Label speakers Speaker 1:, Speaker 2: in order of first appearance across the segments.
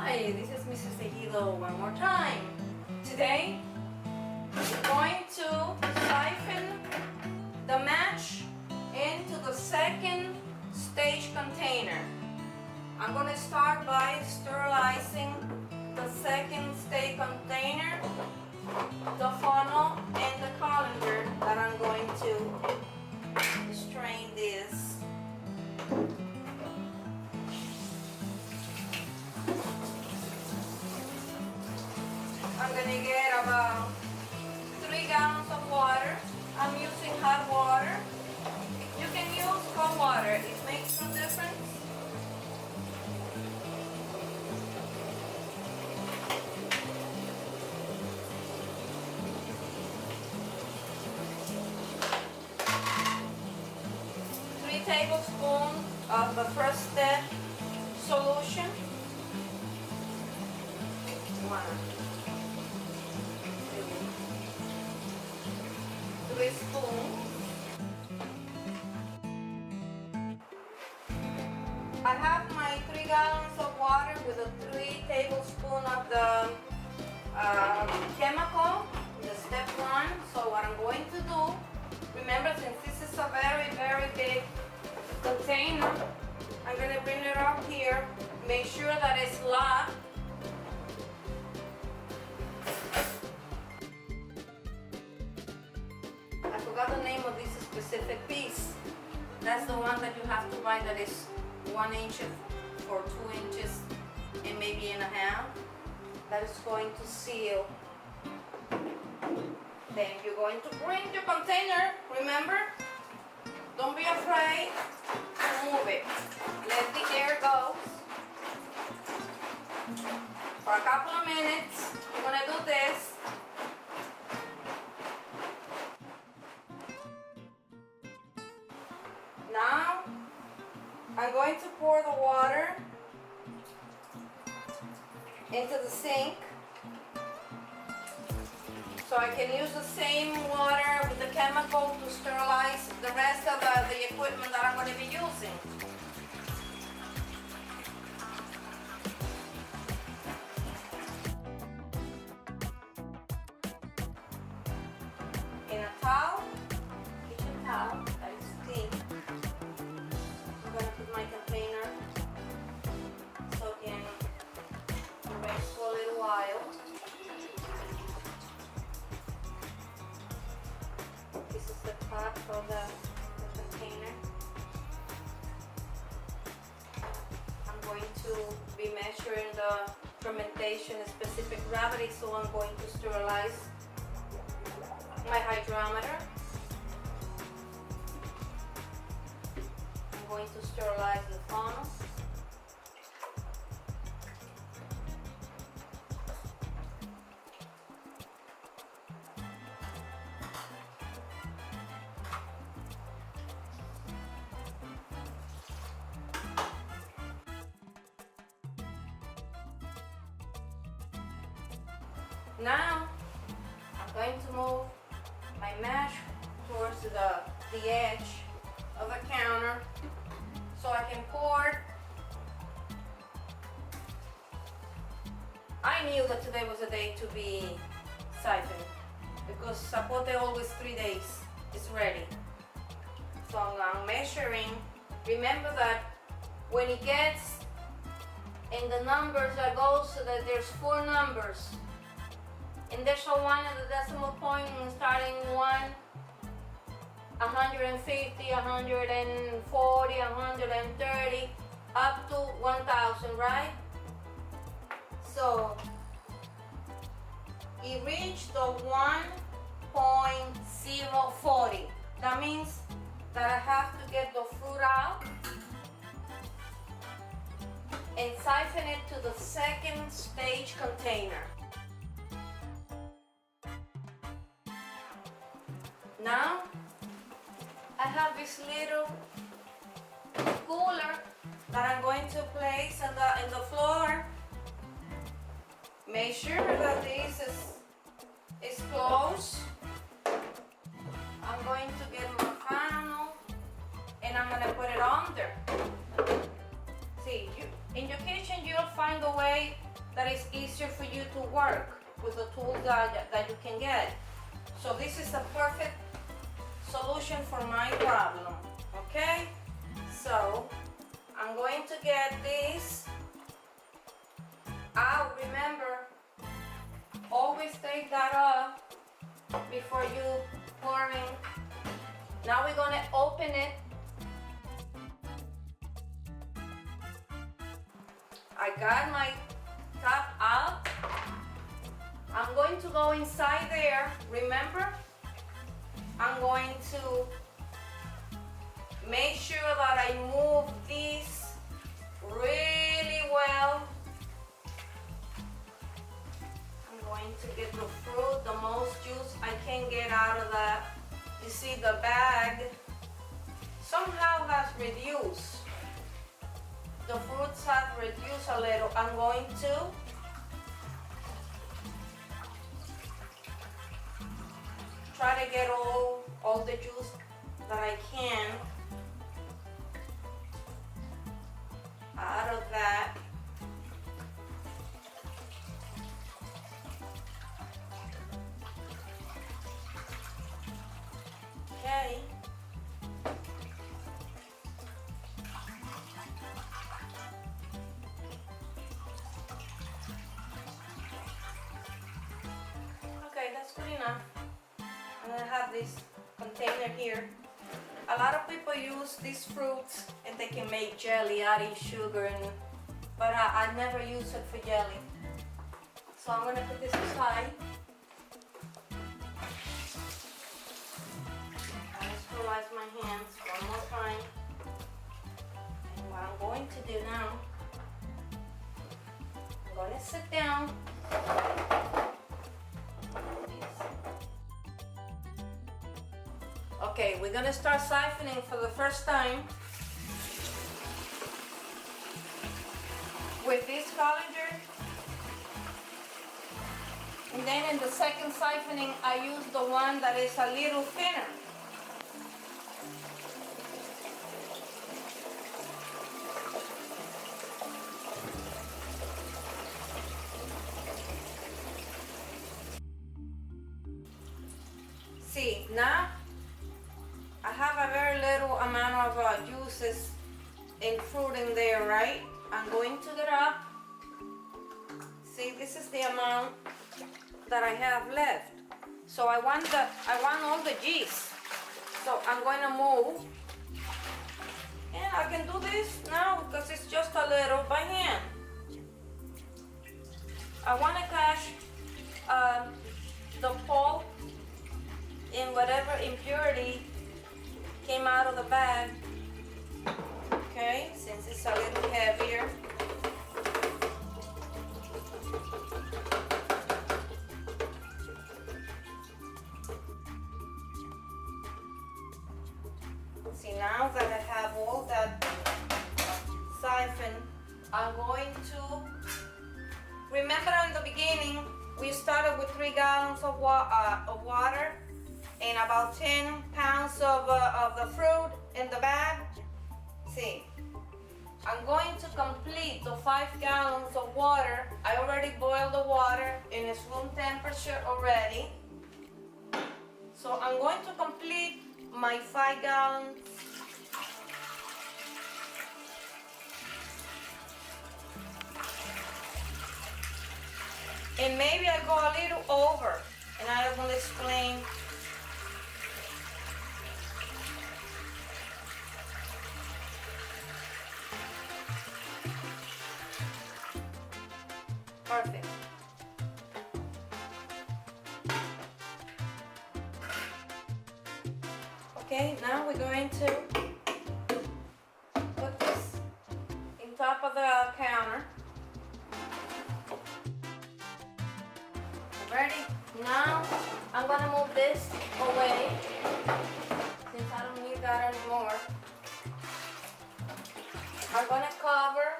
Speaker 1: Hi, this is Mrs. Tejido one more time. Today, we're going to siphon the mash into the second stage container. I'm going to start by sterilizing the second stage container, the funnel, and the colander that I'm going to strain this. I'm gonna get about 3 gallons of water. I'm using hot water. You can use cold water. It makes no difference. Three tablespoons of the first step solution. 1, 3 spoons. I have my 3 gallons of water with a 3 tablespoons of the chemical, the step 1. So what I'm going to do, remember since this is a very big container, I'm going to bring it up here, make sure that it's locked. I forgot the name of this specific piece. That's the one that you have to buy that is 1 inch or 2 inches and maybe and a half. That is going to seal. Then you're going to bring your container, remember? Don't be afraid to move it. Let the air go. For a couple of minutes, you're going to do this. Now, I'm going to pour the water into the sink so I can use the same water with the chemical to sterilize the rest of the equipment that I'm going to be using. In a towel, kitchen towel that is clean, I'm going to put my container so it can rest for a little while. This is the top of the container. I'm going to be measuring the fermentation specific gravity, so I'm going to sterilize my hydrometer. I'm going to sterilize the funnel. Now, I'm going to move my mash towards the edge of the counter so I can pour. I knew that today was a day to be siphoned because Zapote always 3 days is ready. So I'm measuring. Remember that when it gets in the numbers that goes so that there's 4 numbers. And there's a 1 at the decimal point starting 1, 150, 140, 130, up to 1,000, right? So it reached the 1.040. That means that I have to get the fruit out and siphon it to the second stage container. Now, I have this little cooler that I'm going to place in the floor. Make sure that this is closed. I'm going to get my funnel and I'm going to put it under. See, in your kitchen you'll find a way that is easier for you to work with the tools that you can get. So this is the perfect solution for my problem, okay? So I'm going to get this out. Remember, always take that off before you pour in. Now we're gonna open it. I got my top out. I'm going to go inside there. Remember, I'm going to make sure that I move this really well. I'm going to get the fruit, the most juice I can get out of that. You see the bag somehow has reduced. The fruits have reduced a little. I'm going to try to get all the juice that I can out of that. Okay. Okay, that's good enough. I'm gonna have this container here. A lot of people use these fruits and they can make jelly, adding sugar, but I never use it for jelly. So I'm gonna put this aside. I sterilize my hands one more time. And what I'm going to do now, I'm gonna sit down. Okay, we're gonna start siphoning for the first time with this colander, and then in the second siphoning I use the one that is a little thinner. See, now I have a very little amount of juices and fruit in there, right? I'm going to get up. See, this is the amount that I have left. So I want all the juice. So I'm going to move. And I can do this now because it's just a little by hand. I want to catch the pulp in whatever impurity came out of the bag. Okay, since it's a little heavier. See, now that I have all that siphon, I'm going to, remember in the beginning, we started with 3 gallons of water and about 10 pounds of the fruit in the bag. See, I'm going to complete the 5 gallons of water. I already boiled the water and it's room temperature already. So I'm going to complete my 5 gallons. And maybe I go a little over, and I will explain. Perfect. Okay, now we're going to put this in top of the counter. Ready? Now I'm gonna move this away since I don't need that anymore. I'm gonna cover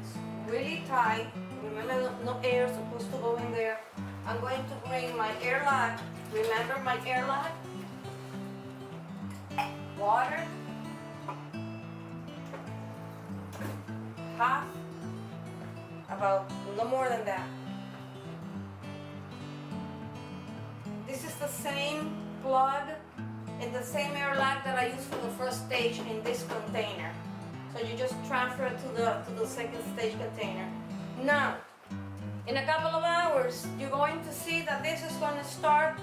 Speaker 1: it's really tight. Remember, no air is supposed to go in there. I'm going to bring my airlock. Remember my airlock? water, half, about no more than that. This is the same plug and the same airlock that I used for the first stage in this container. So you just transfer it to the second stage container. Now, in a couple of hours, you're going to see that this is going to start,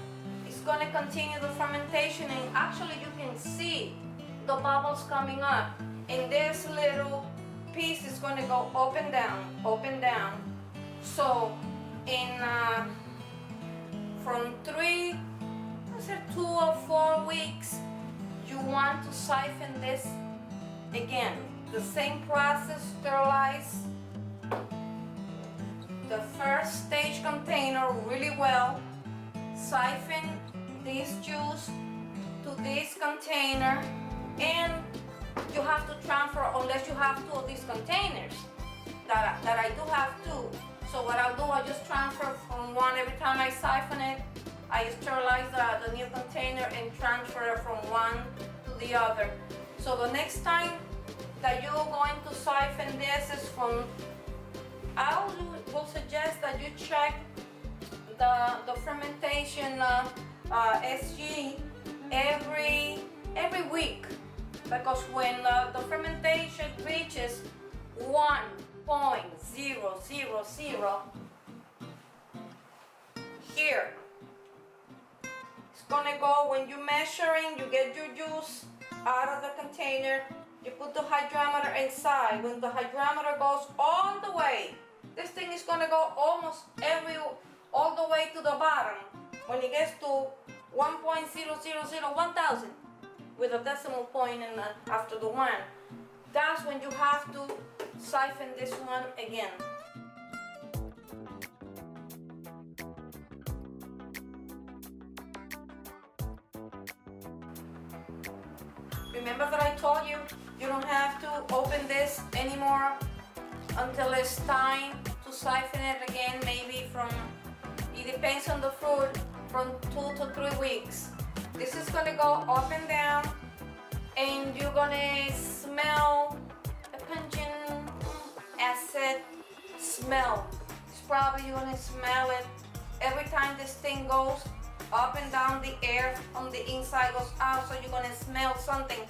Speaker 1: it's going to continue the fermentation, and actually you can see the bubbles coming up. And this little piece is going to go up and down, up and down. So from 2 or 4 weeks, you want to siphon this again. The same process, sterilize the first stage container really well, siphon this juice to this container, and you have to transfer, unless you have 2 of these containers, that I do have 2. So what I'll do, I just transfer from one every time I siphon it. I sterilize the new container and transfer it from one to the other. So the next time that you're going to siphon this is from, I will suggest that you check the fermentation SG every week, because when the fermentation reaches 1.000 here, it's gonna go, when you're measuring, you get your juice out of the container, you put the hydrometer inside. When the hydrometer goes all the way, this thing is gonna go almost all the way to the bottom. When it gets to 1.0001000 with a decimal point in after the 1, that's when you have to siphon this one again. Remember that I told you, you don't have to open this anymore until it's time to siphon it again, maybe it depends on the fruit, from 2 to 3 weeks. This is gonna go up and down, and you're gonna smell a pungent acid smell. It's probably you're gonna smell it every time this thing goes up and down. The air on the inside goes out, so you're gonna smell something.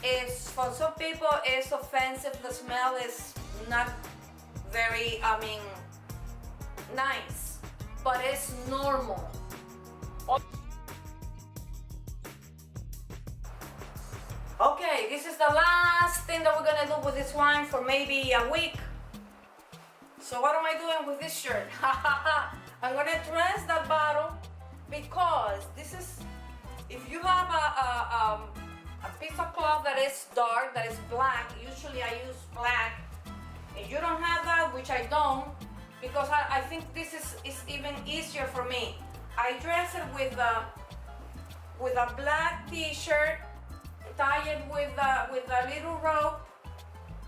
Speaker 1: It's, for some people, it's offensive. The smell is not very, nice, but it's normal. Okay, this is the last thing that we're gonna do with this wine for maybe a week. So what am I doing with this shirt? I'm gonna dress that bottle, because this is, if you have a piece of cloth that is dark, that is black, usually I use black. If you don't have that, which I don't, because I think this is even easier for me. I dress it with a black t-shirt, tie it with a little rope,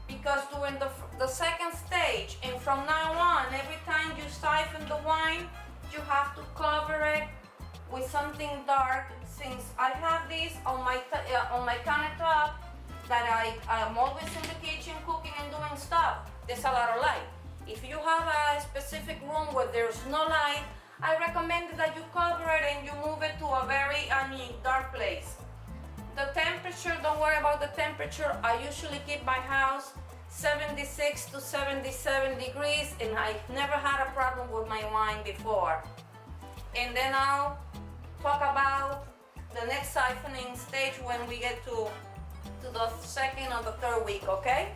Speaker 1: because during the second stage and from now on, every time you siphon the wine, you have to cover it with something dark. Since I have this on my countertop, that I'm always in the kitchen cooking and doing stuff, there's a lot of light. If you have a specific room where there's no light, I recommend that you cover it and you move it to a very dark place. The temperature, don't worry about the temperature. I usually keep my house 76 to 77 degrees, and I've never had a problem with my wine before. And then I'll talk about the next siphoning stage when we get to the second or the third week, okay?